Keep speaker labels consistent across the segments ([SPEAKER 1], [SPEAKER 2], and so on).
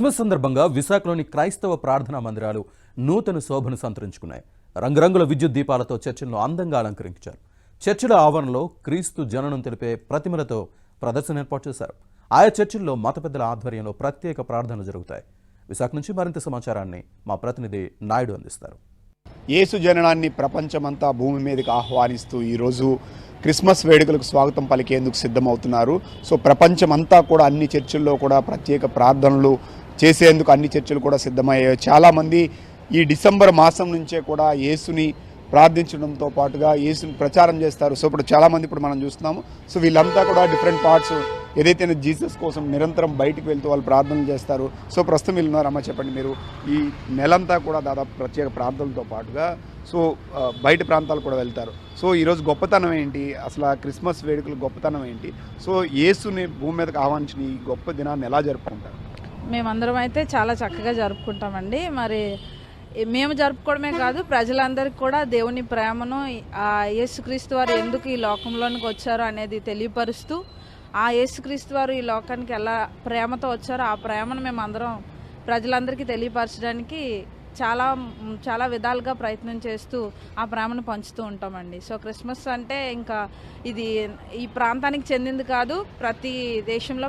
[SPEAKER 1] Christmas సందర్భంగా విశాఖలోని క్రైస్తవ ప్రార్థనా మందిరాలు నూతన శోభను సంతరించుకున్నాయి. రంగురంగుల విద్యుత్ దీపాలతో చర్చిలను అందంగా అలంకరించారు. చర్చిల ఆవరణలో క్రీస్తు జననం తెలిపే ప్రతిమలతో ప్రదర్శన ఏర్పాటు చేశారు. ఆయా చర్చిల్లో మత పెద్దల ఆధ్వర్యంలో ప్రత్యేక ప్రార్థనలు జరుగుతాయి. విశాఖ నుంచి మరింత సమాచారాన్ని మా ప్రతినిధి నాయుడు అందిస్తారు.
[SPEAKER 2] యేసు జననాన్ని ప్రపంచమంతా భూమి మీదకి ఆహ్వానిస్తూ ఈరోజు క్రిస్మస్ వేడుకలకు స్వాగతం పలికేందుకు సిద్ధమవుతున్నారు. సో ప్రపంచమంతా కూడా అన్ని చర్చిల్లో కూడా ప్రత్యేక ప్రార్థనలు చేసేందుకు అన్ని చర్చిలు కూడా సిద్ధమయ్యాయి. చాలామంది ఈ డిసెంబర్ మాసం నుంచే కూడా యేసుని ప్రార్థించడంతో పాటుగా యేసుని ప్రచారం చేస్తారు. సో ఇప్పుడు చాలామంది ఇప్పుడు మనం చూస్తున్నాము. సో వీళ్ళంతా కూడా డిఫరెంట్ పార్ట్స్ ఏదైతే జీసస్ కోసం నిరంతరం బయటికి వెళ్తూ వాళ్ళు ప్రార్థనలు చేస్తారు. సో ప్రస్తుతం వీళ్ళు ఉన్నారమ్మా, చెప్పండి, మీరు ఈ నెలంతా కూడా దాదాపు ప్రత్యేక ప్రార్థనలతో పాటుగా సో బయట ప్రాంతాలు కూడా వెళ్తారు. సో ఈరోజు గొప్పతనం ఏంటి, అసలు ఆ క్రిస్మస్ వేడుకలు గొప్పతనం ఏంటి, సో యేసుని భూమి మీదకి ఆహ్వానించిన ఈ గొప్ప దినాన్ని ఎలా జరుపుకుంటారు?
[SPEAKER 3] మేమందరం అయితే చాలా చక్కగా జరుపుకుంటామండి. మరి మేము జరుపుకోవడమే కాదు, ప్రజలందరికీ కూడా దేవుని ప్రేమను యేసుక్రీస్తు వారు ఎందుకు ఈ లోకంలోనికి వచ్చారో అనేది తెలియపరుస్తూ, ఆ యేసుక్రీస్తు వారు ఈ లోకానికి ఎలా ప్రేమతో వచ్చారో ఆ ప్రేమను మేము అందరం ప్రజలందరికీ తెలియపరచడానికి చాలా చాలా విధాలుగా ప్రయత్నం చేస్తూ ఆ ప్రేమను పంచుతూ ఉంటామండి. సో క్రిస్మస్ అంటే ఇంకా ఇది ఈ ప్రాంతానికి చెందింది కాదు, ప్రతి దేశంలో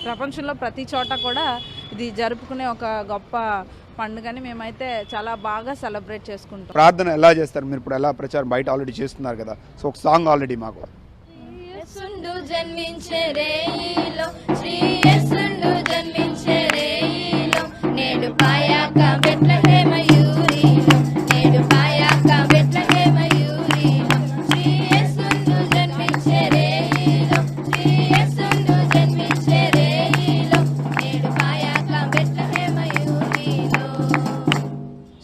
[SPEAKER 3] ప్రపంచంలో ప్రతి చోట కూడా ఇది జరుపుకునే ఒక గొప్ప పండుగని మేమైతే చాలా బాగా సెలబ్రేట్ చేసుకుంటాం.
[SPEAKER 2] ప్రార్థన ఎలా చేస్తారు మీరు? ఇప్పుడు ఎలా ప్రచారం బయట ఆల్రెడీ చేస్తున్నారు కదా, సో ఒక సాంగ్ ఆల్రెడీ మాకు
[SPEAKER 4] జన్మించే రేయిలో శ్రీ యేసుండు జన్మించే రేయిలో నేడు పాయాక బెత్లెహేమ యూరిలో నేడు పాయాక బెత్లెహేమ యూరిలో శ్రీ యేసుండు జన్మించే రేయిలో శ్రీ యేసుండు జన్మించే రేయిలో నేడు పాయాక బెత్లెహేమ యూరిలో.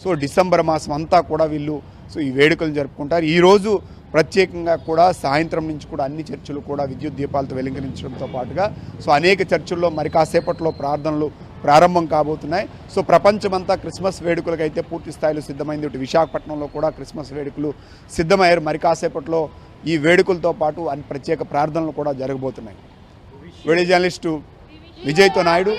[SPEAKER 2] సో డిసెంబర్ మాసం అంతా కూడా వీళ్ళు సో ఈ వేడుకలు జరుపుకుంటారు. ఈరోజు ప్రత్యేకంగా కూడా సాయంత్రం నుంచి కూడా అన్ని చర్చిలు కూడా విద్యుత్ దీపాలతో వెలిగించడంతో పాటుగా సో అనేక చర్చిల్లో మరి కాసేపట్లో ప్రార్థనలు ప్రారంభం కాబోతున్నాయి. సో ప్రపంచమంతా క్రిస్మస్ వేడుకలకు అయితే పూర్తి స్థాయిలో సిద్ధమైంది. ఇటు విశాఖపట్నంలో కూడా క్రిస్మస్ వేడుకలు సిద్ధమయ్యారు. మరి కాసేపట్లో ఈ వేడుకలతో పాటు అన్ని ప్రత్యేక ప్రార్థనలు కూడా జరగబోతున్నాయి. వీడియో జర్నలిస్టు విజయ్తో నాయుడు.